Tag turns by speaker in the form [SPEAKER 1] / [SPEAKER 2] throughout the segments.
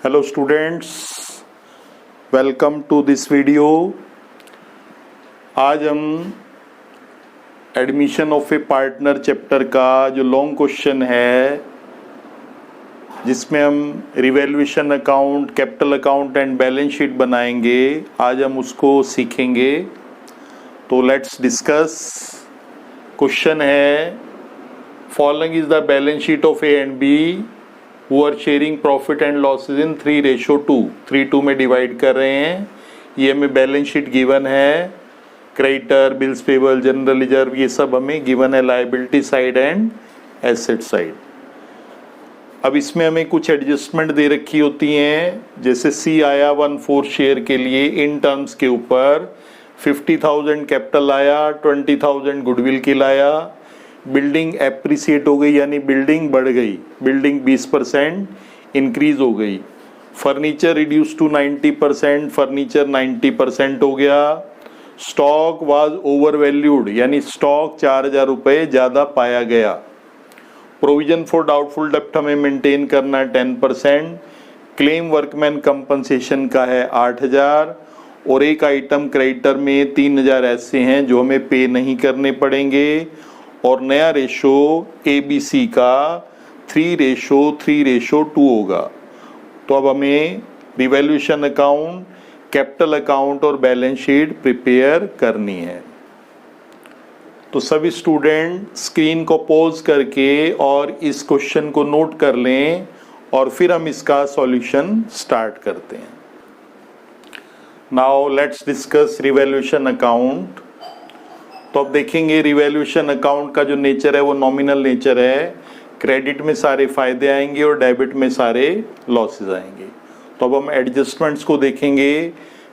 [SPEAKER 1] Hello students, welcome to this video. आज हम admission of a partner chapter का जो लॉन्ग क्वेश्चन है, जिसमें हम revaluation account, capital account and balance sheet बनाएंगे, आज हम उसको सीखेंगे। तो लेट्स डिस्कस। क्वेश्चन है, following is the balance sheet of A and B who are sharing profit and losses in 3:2, 3:2 में डिवाइड कर रहे हैं। ये हमें बैलेंस शीट गिवन है, creditor, bills payable, general reserve, ये सब हमें गिवन है, liability side and asset side. अब इसमें हमें कुछ एडजस्टमेंट दे रखी होती हैं, जैसे सी आया 1/4 शेयर के लिए इन टर्म्स के ऊपर 50,000 कैपिटल आया, 20,000 गुडविल की लाया, बिल्डिंग एप्रिसिएट हो गई यानी बिल्डिंग बढ़ गई, बिल्डिंग 20% इंक्रीज हो गई, फर्नीचर रिड्यूस टू 90%, फर्नीचर 90% हो गया, स्टॉक वाज ओवर वैल्यूड यानी स्टॉक 4,000 रुपये ज़्यादा पाया गया, प्रोविजन फॉर डाउटफुल डेब्ट हमें मेंटेन करना है 10%, क्लेम वर्कमैन कंपनसेशन का है 8,000 और एक आइटम क्रेडिटर में 3,000 ऐसे हैं जो हमें पे नहीं करने पड़ेंगे और नया रेशो ABC का 3:3:2 होगा। तो अब हमें रिवैल्यूएशन अकाउंट, कैपिटल अकाउंट और बैलेंस शीट प्रिपेयर करनी है। तो सभी स्टूडेंट स्क्रीन को पॉज करके और इस क्वेश्चन को नोट कर लें और फिर हम इसका सॉल्यूशन स्टार्ट करते हैं। Now let's discuss revaluation account. तो अब देखेंगे रिवैल्यूएशन अकाउंट का जो नेचर है वो नॉमिनल नेचर है। क्रेडिट में सारे फायदे आएंगे और डेबिट में सारे लॉसेस आएंगे। तो अब हम एडजस्टमेंट्स को देखेंगे।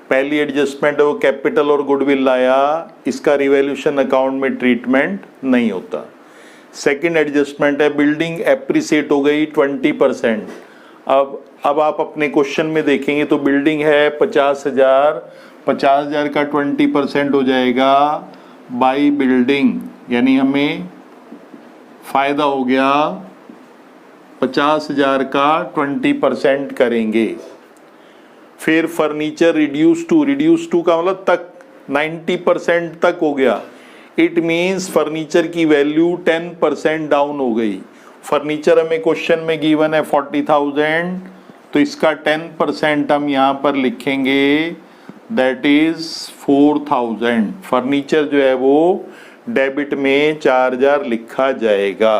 [SPEAKER 1] पहली एडजस्टमेंट है वो कैपिटल और गुडविल लाया, इसका रिवैल्यूएशन अकाउंट में ट्रीटमेंट नहीं होता। सेकंड एडजस्टमेंट है बिल्डिंग एप्रिसिएट हो गई 20%। अब आप अपने क्वेश्चन में देखेंगे तो बिल्डिंग है 50,000, 50,000 का 20% हो जाएगा बाई बिल्डिंग, यानी हमें फायदा हो गया 50,000 का 20% करेंगे। फिर फर्नीचर रिड्यूस टू का मतलब तक 90% तक हो गया। इट मीन्स फर्नीचर की वैल्यू 10% डाउन हो गई। फर्नीचर हमें क्वेश्चन में गिवन है 40,000, तो इसका 10% हम यहाँ पर लिखेंगे, दैट इज 4,000। फर्नीचर जो है वो डेबिट में 4,000 लिखा जाएगा।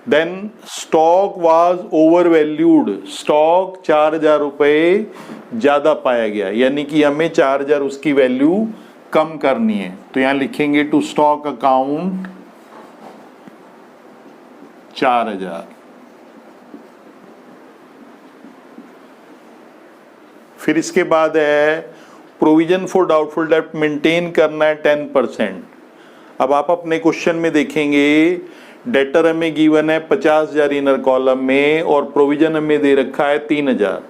[SPEAKER 1] Then stock was overvalued, stock 4,000 रुपये ज्यादा पाया गया, यानी कि हमें 4,000 उसकी वैल्यू कम करनी है। तो यहां लिखेंगे टू स्टॉक अकाउंट 4,000। फिर इसके बाद है प्रोविजन फॉर डाउटफुल डेब्ट मेंटेन करना है 10%। अब आप अपने क्वेश्चन में देखेंगे डेटर हमें गिवन है 50,000 इनर कॉलम में और प्रोविजन हमें दे रखा है 3,000,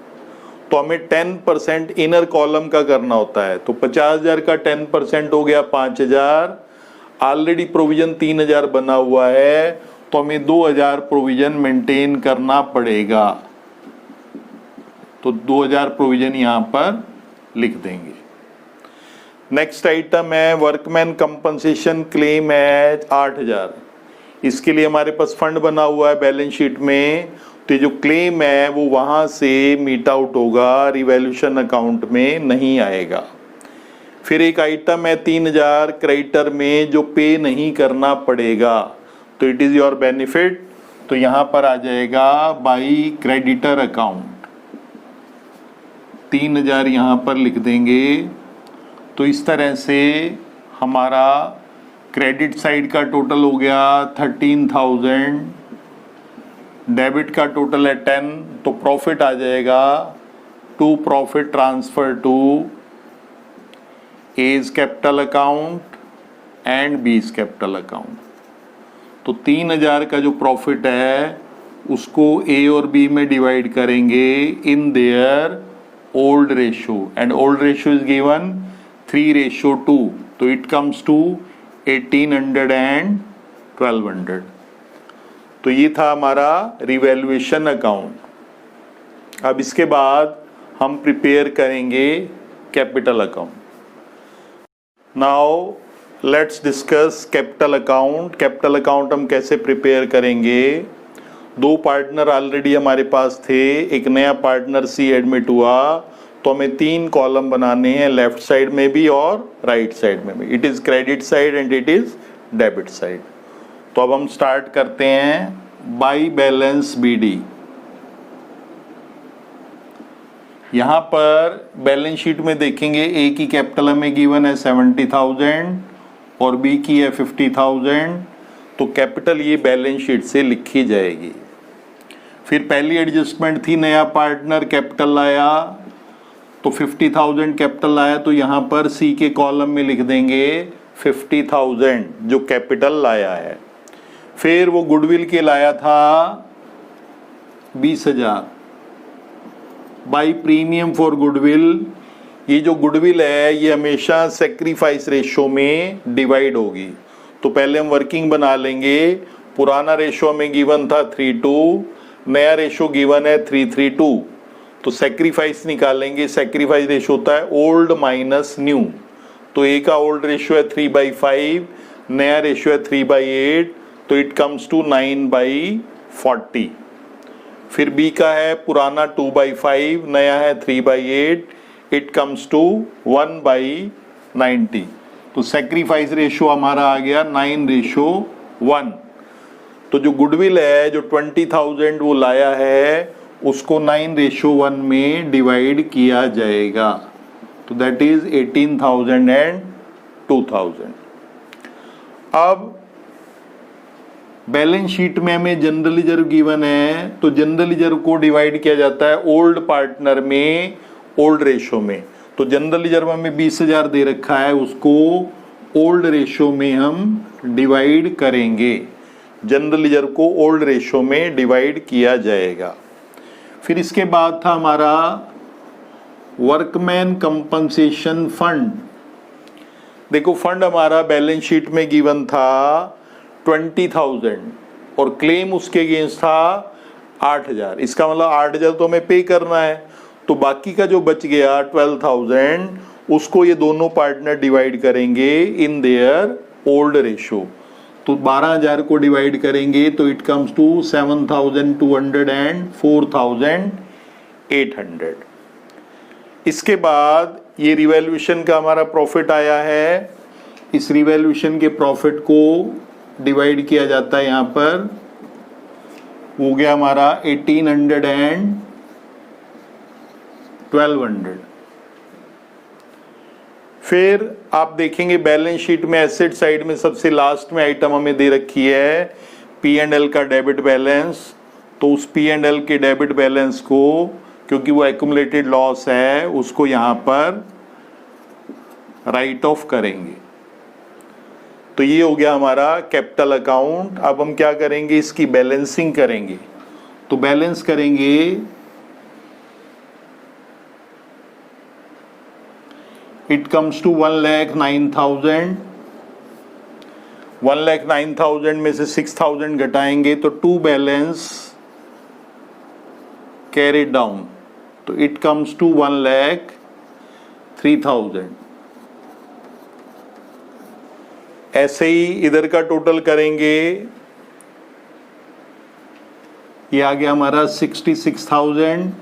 [SPEAKER 1] तो हमें 10% इनर कॉलम का करना होता है। तो 50,000 का 10% हो गया 5,000, ऑलरेडी प्रोविजन 3,000 बना हुआ है, तो हमें 2,000 प्रोविजन मेंटेन करना पड़ेगा। तो 2,000 प्रोविजन यहां पर लिख देंगे। नेक्स्ट आइटम है वर्कमैन कंपनसेशन क्लेम है 8,000। इसके लिए हमारे पास फंड बना हुआ है बैलेंस शीट में, तो जो क्लेम है वो वहां से मीट आउट होगा, रिवैल्यूएशन अकाउंट में नहीं आएगा। फिर एक आइटम है 3,000 क्रेडिटर में जो पे नहीं करना पड़ेगा, तो इट इज योर बेनिफिट, तो यहां पर आ जाएगा बाई क्रेडिटर अकाउंट। 3,000 यहाँ पर लिख देंगे। तो इस तरह से हमारा क्रेडिट साइड का टोटल हो गया 13,000, डेबिट का टोटल है 10, तो प्रॉफिट आ जाएगा to profit transfer to A's capital account and B's capital account. तो 3,000 का जो प्रॉफिट है उसको ए और बी में डिवाइड करेंगे in their old ratio and old ratio is given 3:2, तो it comes to 1,800 and 1,200। तो ये था हमारा रिवैल्यूएशन अकाउंट। अब इसके बाद हम प्रिपेयर करेंगे capital account. Now let's discuss capital account. Capital account हम कैसे प्रिपेयर करेंगे? दो पार्टनर ऑलरेडी हमारे पास थे, एक नया पार्टनर सी एडमिट हुआ, तो हमें 3 कॉलम बनाने हैं, लेफ्ट साइड में भी और राइट साइड में भी। It is credit side and it is debit side. तो अब हम स्टार्ट करते हैं बाई बैलेंस बीडी। यहां पर बैलेंस शीट में देखेंगे ए की कैपिटल हमें गिवन है 70,000 और बी की है 50,000, तो कैपिटल ये बैलेंस शीट से लिखी जाएगी। फिर पहली एडजस्टमेंट थी, नया पार्टनर कैपिटल लाया तो 50,000 कैपिटल लाया, तो यहां पर सी के कॉलम में लिख देंगे 50,000 जो कैपिटल लाया है। फिर वो गुडविल के लाया था 20,000 बाई प्रीमियम फॉर गुडविल। ये जो गुडविल है ये हमेशा सेक्रीफाइस रेशो में डिवाइड होगी, तो पहले हम वर्किंग बना लेंगे। पुराना रेशो में गिवन था 3:2, नया रेशो गिवन है 3:3:2, तो सेक्रीफाइस निकालेंगे। सेक्रीफाइस रेशो होता है ओल्ड माइनस न्यू, तो ए का ओल्ड रेशो है 3/5, नया रेशो है 3/8, तो इट कम्स टू 9/40। फिर बी का है पुराना 2/5, नया है 3/8, इट कम्स टू 1/90, तो सेक्रीफाइस रेशो हमारा आ गया 9:1। तो जो गुडविल है जो 20,000 वो लाया है उसको 9:1 में डिवाइड किया जाएगा, तो दैट इज 18,000 एंड 2,000। अब बैलेंस शीट में हमें जनरल रिजर्व गिवन है, तो जनरल रिजर्व को डिवाइड किया जाता है ओल्ड पार्टनर में ओल्ड रेशो में। तो जनरल रिजर्व हमें 20,000 दे रखा है, उसको ओल्ड रेशो में हम डिवाइड करेंगे। जनरल रिजर्व को ओल्ड रेशो में डिवाइड किया जाएगा। फिर इसके बाद था हमारा वर्कमैन कंपनसेशन फंड। देखो फंड हमारा बैलेंस शीट में गिवन था 20,000 और क्लेम उसके अगेंस्ट था 8,000। इसका मतलब 8,000 तो हमें पे करना है, तो बाकी का जो बच गया 12,000 उसको ये दोनों पार्टनर डिवाइड करेंगे इन देयर ओल्ड रेशो। तो 12,000 को डिवाइड करेंगे तो इट कम्स टू 7,200 एंड 4,800। इसके बाद ये रिवैल्यूएशन का हमारा प्रॉफिट आया है, इस रिवैल्यूएशन के प्रॉफिट को डिवाइड किया जाता है, यहां पर हो गया हमारा 1,800 एंड 1,200। फिर आप देखेंगे बैलेंस शीट में एसेट साइड में सबसे लास्ट में आइटम हमें दे रखी है P&L का डेबिट बैलेंस। तो उस P&L के डेबिट बैलेंस को, क्योंकि वो एक्यूमुलेटेड लॉस है, उसको यहां पर राइट ऑफ करेंगे। तो ये हो गया हमारा कैपिटल अकाउंट। अब हम क्या करेंगे, इसकी बैलेंसिंग करेंगे। तो बैलेंस करेंगे, इट कम्स टू 1,09,000। 1,09,000 में से 6,000 घटाएंगे तो टू बैलेंस कैरी डाउन, तो इट कम्स टू 1,03,000। ऐसे ही इधर का टोटल करेंगे, ये आ गया हमारा 66,000।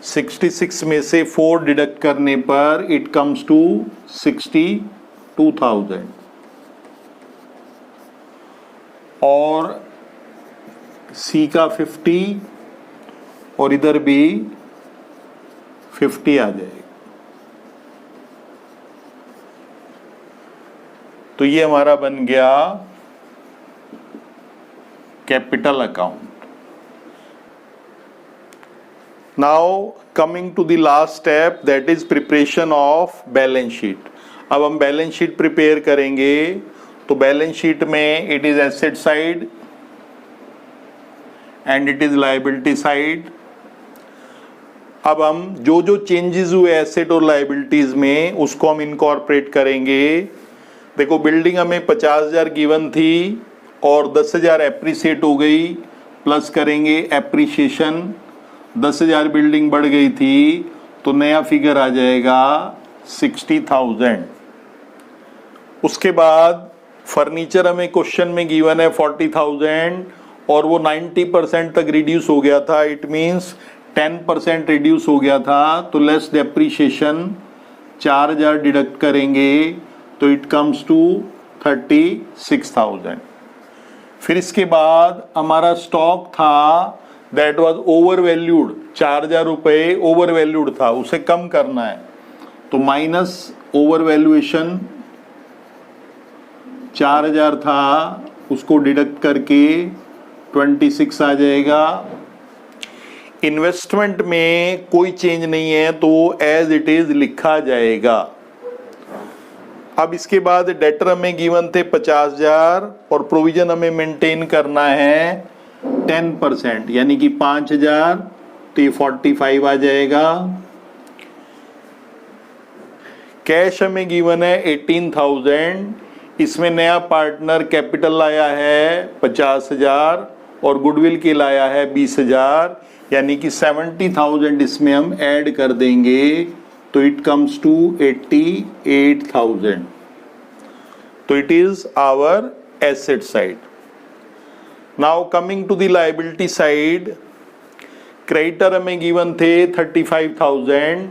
[SPEAKER 1] 66 में से 4 डिडक्ट करने पर इट कम्स टू 62,000 और सी का 50 और इधर भी 50 आ जाएगा। तो ये हमारा बन गया capital account. Now coming to the last step, that is preparation of balance sheet. अब हम बैलेंस शीट प्रिपेयर करेंगे। तो बैलेंस शीट में it is asset side and it is liability side. अब हम जो जो चेंजेस हुए एसेट और लायबिलिटीज में उसको हम इनकॉर्पोरेट करेंगे। देखो बिल्डिंग हमें 50,000 गिवन थी और 10,000 एप्रिसिएट हो गई, प्लस करेंगे एप्रिसिएशन 10,000 बिल्डिंग बढ़ गई थी तो नया फिगर आ जाएगा 60,000। उसके बाद फर्नीचर हमें क्वेश्चन में गिवन है 40,000 और वो 90% तक रिड्यूस हो गया था, इट मींस 10% रिड्यूस हो गया था, तो लेस डेप्रीशिएशन 4,000 डिडक्ट करेंगे तो इट कम्स टू 36,000। फिर इसके बाद हमारा स्टॉक था दैट वाज ओवर वैल्यूड, 4,000 रुपये ओवर वैल्यूड था, उसे कम करना है तो माइनस ओवर वैल्यूएशन 4,000 था, उसको डिडक्ट करके 26 आ जाएगा। इन्वेस्टमेंट में कोई चेंज नहीं है तो एज इट इज लिखा जाएगा। अब इसके बाद डेटर हमें गिवन थे 50,000 और प्रोविजन हमें मेंटेन करना है 10%, यानी कि 5,000 तो ये 45 आ जाएगा। कैश हमें गिवन है 18,000, इसमें नया पार्टनर कैपिटल लाया है 50,000 और गुडविल के लाया है 20,000, यानी कि 70,000 इसमें हम ऐड कर देंगे तो इट कम्स टू 88,000। तो it is our asset side. Now coming to the liability side, creditor हमें गिवन थे 35,000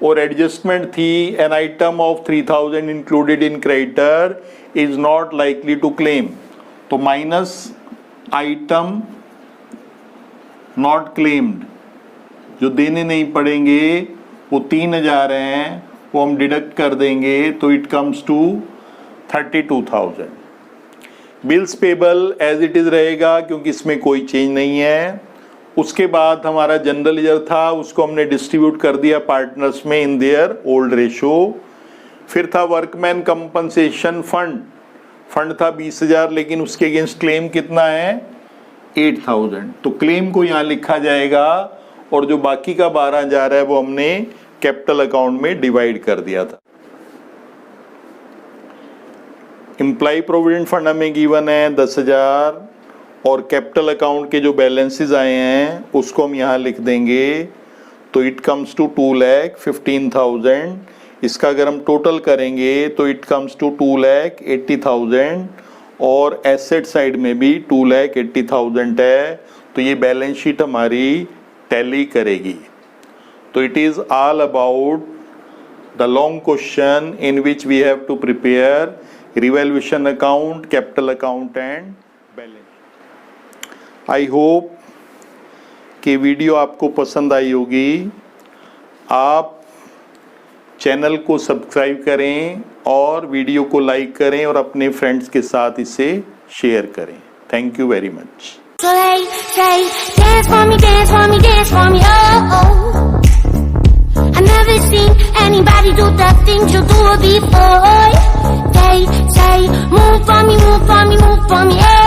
[SPEAKER 1] और एडजस्टमेंट थी an item of 3,000 included in creditor is not likely to claim, तो माइनस आइटम नॉट क्लेम्ड, जो देने नहीं पड़ेंगे वो 3,000 हैं, वो हम डिडक्ट कर देंगे तो it comes to 32,000। Bills payable as it is रहेगा क्योंकि इसमें कोई चेंज नहीं है। उसके बाद हमारा जनरल लेजर था, उसको हमने डिस्ट्रीब्यूट कर दिया पार्टनर्स में इन देयर ओल्ड रेशो। फिर था वर्कमैन कंपनसेशन फंड, फंड था 20,000 लेकिन उसके अगेंस्ट क्लेम कितना है 8,000, तो क्लेम को यहाँ लिखा जाएगा और जो बाकी का 12,000 है वो हमने कैपिटल अकाउंट में डिवाइड कर दिया था। एम्प्लॉय प्रोविडेंट फंड हमें गिवन है 10,000 और कैपिटल अकाउंट के जो बैलेंसेस आए हैं उसको हम यहाँ लिख देंगे तो इट कम्स टू 2,15,000। इसका अगर हम टोटल करेंगे तो इट कम्स टू 2,80,000 और एसेट साइड में भी 2,80,000 है, तो ये बैलेंस शीट हमारी टैली करेगी। तो it is all about the long question in which we have to prepare revaluation account, capital account and balance. I hope कि वीडियो आपको पसंद आई होगी। आप चैनल को सब्सक्राइब करें और वीडियो को लाइक करें और अपने फ्रेंड्स के साथ इसे शेयर करें। Thank you very much.
[SPEAKER 2] So they say, dance for me, dance for me, dance for me, oh, oh. I've never seen anybody do the things you do before. They say, move for me, move for me, move for me, yeah.